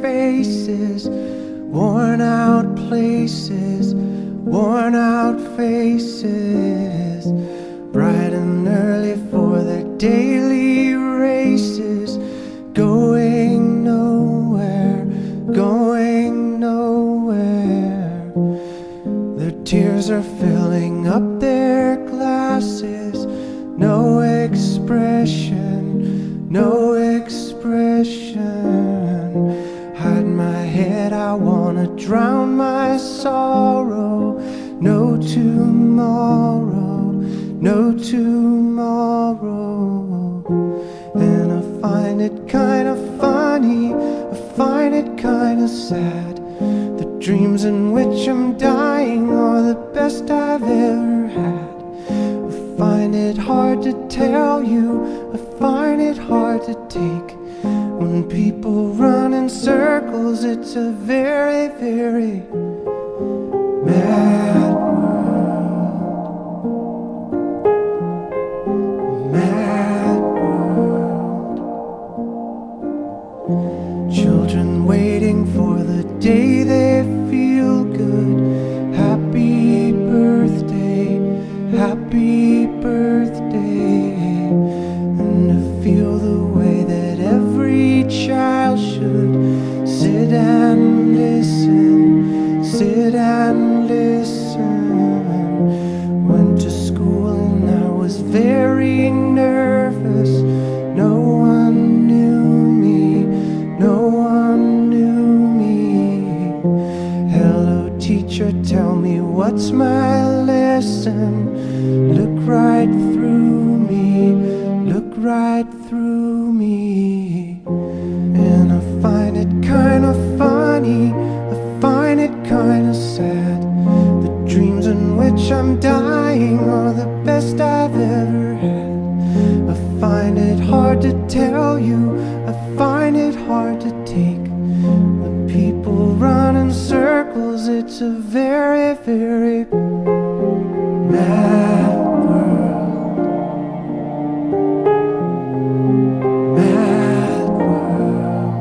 faces, worn out places, worn out faces, bright and early for their daily races, going nowhere, going nowhere. Their tears are filling up their glasses, no expression, no expression. Hide my head, I wanna drown my sorrow. No tomorrow, no tomorrow. And I find it kinda funny, I find it kinda sad. The dreams in which I'm dying are the best I've ever had. I find it hard to tell you, I find it hard to take. When people run in circles, it's a very, very mad world. Mad world. Children waiting for the day they feel good. Happy birthday, happy birthday. And to feel the way that every child should sit and listen, sit and listen. Went to school and I was very nervous. No one knew me, no one knew me. Hello teacher, tell me what's my lesson. Look right through me, look right through me. And I find it kinda funny, I find it kinda sad. The dreams in which I'm dying are the best I've ever had. I find it hard to tell you, I find it hard to take. The people run in circles, it's a very, very mad world. Mad world.